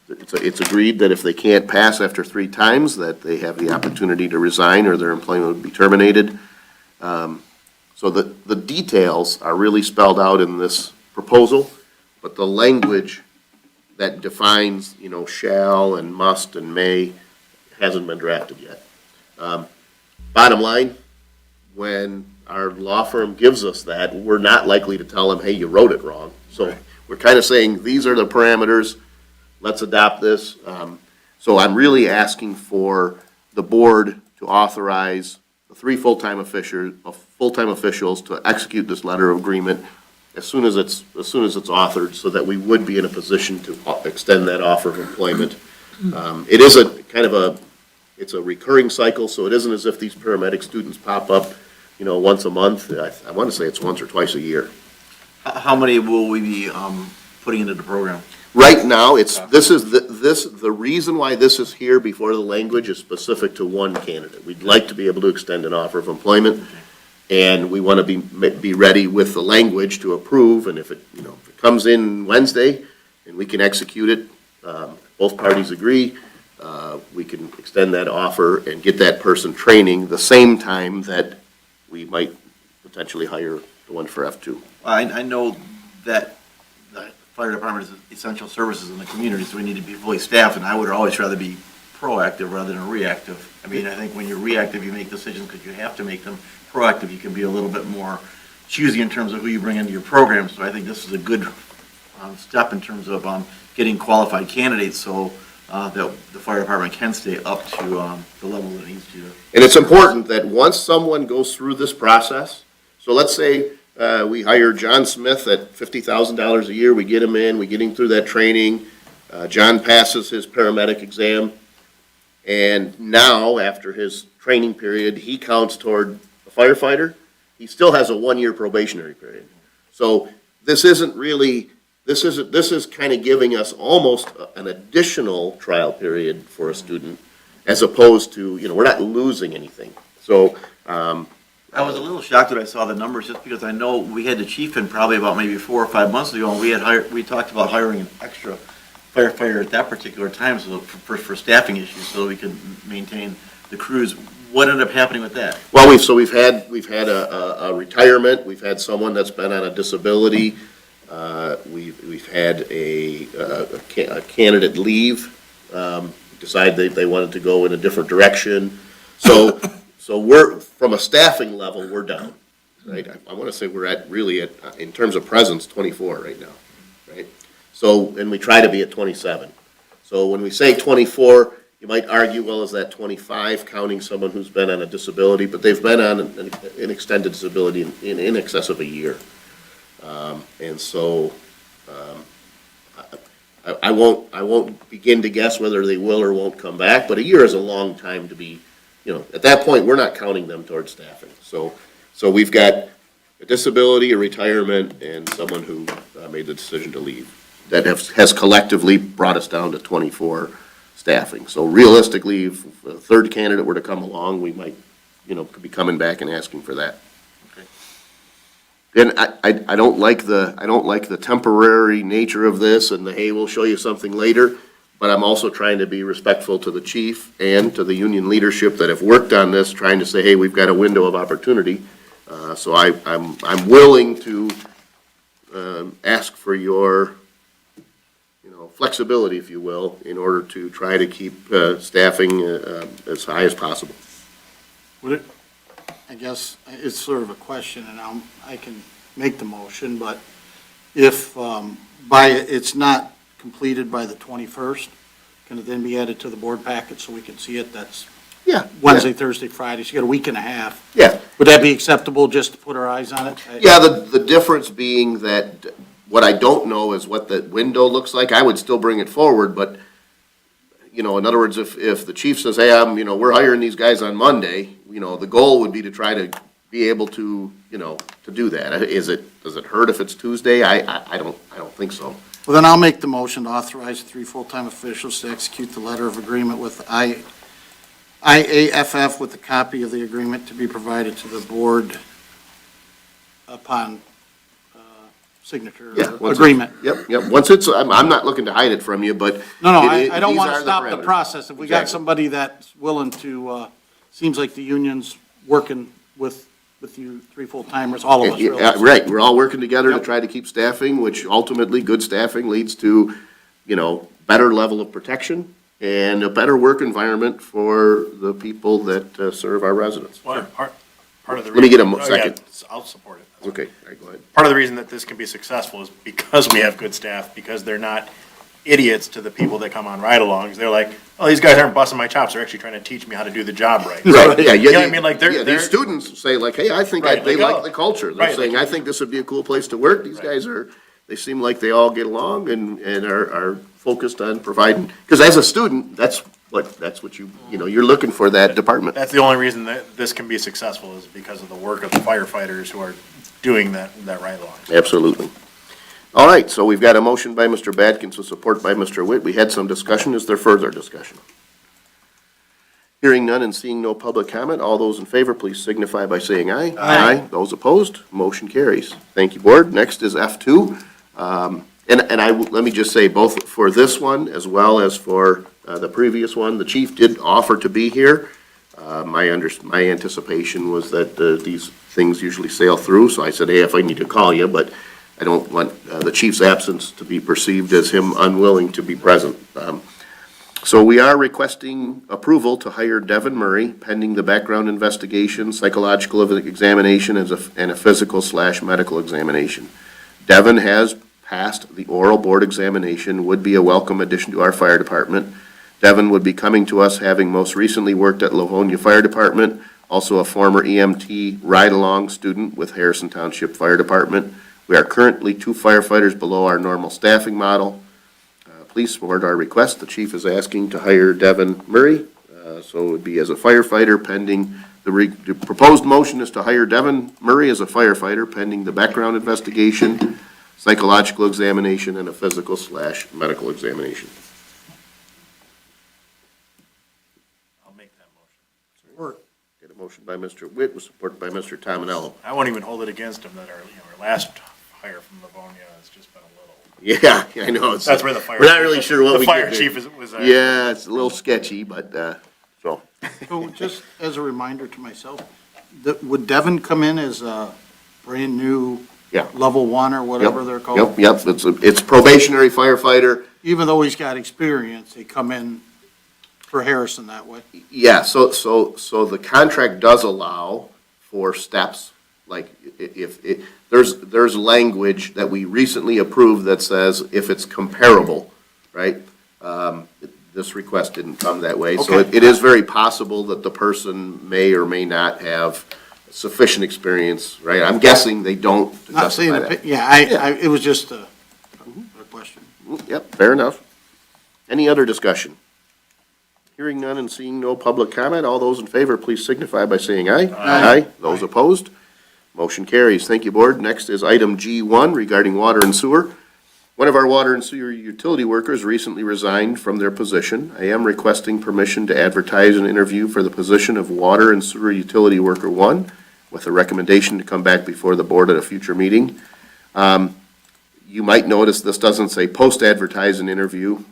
It's agreed that if they can't pass after 3 times, that they have the opportunity to resign or their employment would be terminated. So the details are really spelled out in this proposal, but the language that defines, shall and must and may hasn't been drafted yet. Bottom line, when our law firm gives us that, we're not likely to tell them, hey, you wrote it wrong. So we're kind of saying, these are the parameters, let's adopt this. So I'm really asking for the board to authorize the 3 full-time officials to execute this letter of agreement as soon as it's authored, so that we would be in a position to extend that offer of employment. It is it's a recurring cycle, so it isn't as if these paramedic students pop up, once a month. I want to say it's once or twice a year. How many will we be putting into the program? Right now, the reason why this is here before the language is specific to one candidate. We'd like to be able to extend an offer of employment, and we want to be ready with the language to approve, and if it comes in Wednesday and we can execute it, both parties agree, we can extend that offer and get that person training the same time that we might potentially hire the one for F2. I know that the fire department is essential services in the community, so we need to be fully staffed, and I would always rather be proactive rather than reactive. I mean, I think when you're reactive, you make decisions because you have to make them. Proactive, you can be a little bit more choosy in terms of who you bring into your program, so I think this is a good step in terms of getting qualified candidates, so that the fire department can stay up to the level that it needs to. And it's important that once someone goes through this process, so let's say we hire John Smith at $50,000 a year, we get him in, we get him through that training, John passes his paramedic exam, and now, after his training period, he counts toward a firefighter, he still has a 1-year probationary period. So this isn't really, this is kind of giving us almost an additional trial period for a student, as opposed to, we're not losing anything. So, I was a little shocked when I saw the numbers, just because I know we had the chief in probably about maybe 4 or 5 months ago, and we talked about hiring an extra firefighter at that particular time, so for staffing issues, so we could maintain the crews. What ended up happening with that? well, we've had a retirement, we've had someone that's been on a disability, we've had a candidate leave, decide they wanted to go in a different direction. So we're, from a staffing level, we're down, right? I want to say we're really at, in terms of presence, 24 right now, right? So, and we try to be at 27. So when we say 24, you might argue, well, is that 25 counting someone who's been on a disability? But they've been on an extended disability in excess of a year. And so I won't begin to guess whether they will or won't come back, but a year is a long time to be, at that point, we're not counting them towards staffing. So we've got a disability, a retirement, and someone who made the decision to leave. That has collectively brought us down to 24 staffing. So realistically, if a third candidate were to come along, we might, could be coming back and asking for that. And I don't like the temporary nature of this and the, hey, we'll show you something later, but I'm also trying to be respectful to the chief and to the union leadership that have worked on this, trying to say, hey, we've got a window of opportunity. So I'm willing to ask for your flexibility, if you will, in order to try to keep staffing as high as possible. Would it, I guess it's sort of a question, and I can make the motion, but if it's not completed by the 21st, can it then be added to the board packet so we can see it? That's Yeah. Wednesday, Thursday, Friday, so you got a week and a half. Yeah. Would that be acceptable, just to put our eyes on it? Yeah, the difference being that what I don't know is what the window looks like. I would still bring it forward, but, in other words, if the chief says, hey, we're hiring these guys on Monday, the goal would be to try to be able to, to do that. Does it hurt if it's Tuesday? I don't think so. Well, then I'll make the motion to authorize 3 full-time officials to execute the letter of agreement with IAFF with a copy of the agreement to be provided to the board upon signature Yeah, or agreement. Yep. Once it's, I'm not looking to hide it from you, but. No, I don't these want to are stop the parameters. process. If we got Exactly. somebody that's willing to, seems like the union's working with you 3 full-timers, all of us really. Yeah, right, we're all working together to Yep. try to keep staffing, which ultimately, good staffing leads to, better level of protection and a better work environment for the people that serve our residents. Well, part of the Let me get a reason- second. I'll support it. Okay, all right, go ahead. Part of the reason that this can be successful is because we have good staff, because they're not idiots to the people that come on ride-alongs. They're like, oh, these guys aren't busting my chops, they're actually trying to teach me how to do the job right. Right, yeah. You know what I mean? Like, they're. These students say like, hey, I think Right, they like, like oh, the culture. They're right, saying, like- I think this would be a cool place to work. These Right. guys they seem like they all get along and are focused on providing, because as a student, that's what you're looking for that department. That's the only reason that this can be successful is because of the work of the firefighters who are doing that ride-along. Absolutely. All right, so we've got a motion by Mr. Badkins with support by Mr. Witt. We had some discussion. Is there further discussion? Hearing none and seeing no public comment, all those in favor, please signify by saying aye. Aye. Those opposed, motion carries. Thank you, Board. Next is F2. Let me just say, both for this one as well as for the previous one. The chief did offer to be here. My anticipation was that these things usually sail through, so I said, hey, if I need to call you, but I don't want the chief's absence to be perceived as him unwilling to be present. So we are requesting approval to hire Devin Murray pending the background investigation, psychological examination, and a physical/medical examination. Devin has passed the oral board examination, would be a welcome addition to our fire department. Devin would be coming to us having most recently worked at Livonia Fire Department, also a former EMT ride-along student with Harrison Township Fire Department. We are currently 2 firefighters below our normal staffing model. Please support our request. The chief is asking to hire Devin Murray, so it would be as a firefighter pending, the proposed motion is to hire Devin Murray as a firefighter pending the background investigation, psychological examination, and a physical/medical examination. I'll make that motion. Get a motion by Mr. Witt, with support by Mr. Tominello. I won't even hold it against him that our last hire from Livonia has just been a little. Yeah, I know. That's where the fire. We're not really sure what we The fire did chief there. was. Yeah, it's a little sketchy, but, so. So just as a reminder to myself, would Devin come in as a brand-new Yeah. level 1 or whatever they're called? Yep, it's probationary firefighter. Even though he's got experience, they come in for Harrison that way? Yeah, so the contract does allow for steps, like there's language that we recently approved that says if it's comparable, right? This request didn't come that way, so Okay. it is very possible that the person may or may not have sufficient experience, right? I'm guessing they don't to Not saying, justify that. yeah, it was just a question. Yep, fair enough. Any other discussion? Hearing none and seeing no public comment, all those in favor, please signify by saying aye. Aye. Those opposed? Motion carries. Thank you, Board. Next is item G1 regarding water and sewer. One of our water and sewer utility workers recently resigned from their position. I am requesting permission to advertise an interview for the position of water and sewer utility worker 1, with a recommendation to come back before the board at a future meeting. You might notice this doesn't say post-advertise an interview.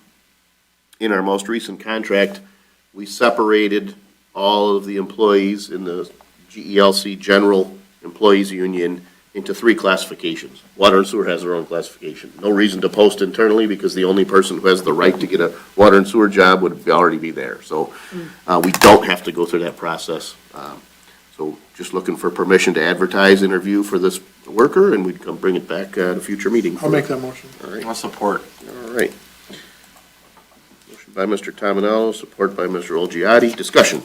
In our most recent contract, we separated all of the employees in the GELC General Employees Union into 3 classifications. Water and sewer has their own classification. No reason to post internally because the only person who has the right to get a water and sewer job would already be there. So we don't have to go through that process. So just looking for permission to advertise interview for this worker, and we'd come bring it back at a future meeting. I'll make that motion. All right. I'll support. All right. Motion by Mr. Tominello, support by Mr. Olgiati. Discussion.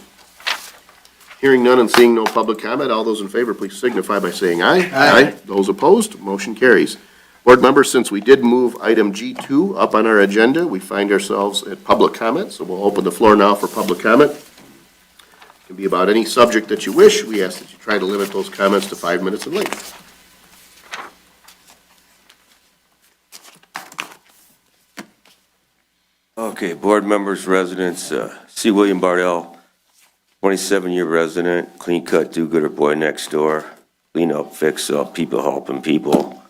Hearing none and seeing no public comment, all those in favor, please signify by saying aye. Aye. Those opposed, motion carries. Board members, since we did move item G2 up on our agenda, we find ourselves at public comment, so we'll open the floor now for public comment. It can be about any subject that you wish. We ask that you try to limit those comments to 5 minutes in length. Okay, board members, residents, C. William Bardell, 27-year resident, clean cut, do-gooder boy next door, clean up, fix up, people helping people,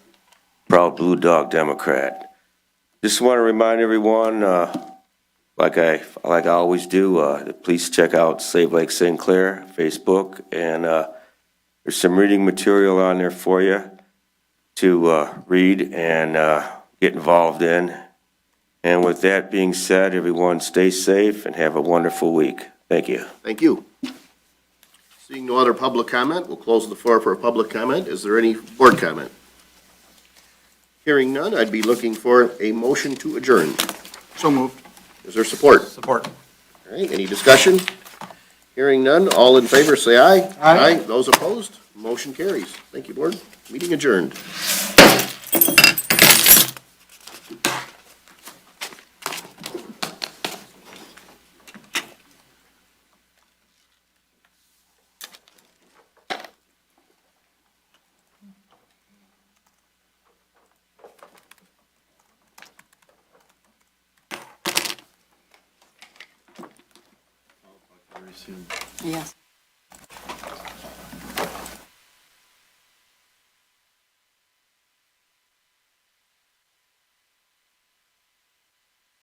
proud Blue Dog Democrat. Just want to remind everyone, like I always do, please check out Save Lake St. Clair Facebook, and there's some reading material on there for you to read and get involved in. And with that being said, everyone stay safe and have a wonderful week. Thank you. Thank you. Seeing no other public comment, we'll close the floor for a public comment. Is there any board comment? Hearing none, I'd be looking for a motion to adjourn. So moved. Is there support? Support. All right, any discussion? Hearing none, all in favor, say aye. Aye. Those opposed, motion carries. Thank you, board. Meeting adjourned. Yes.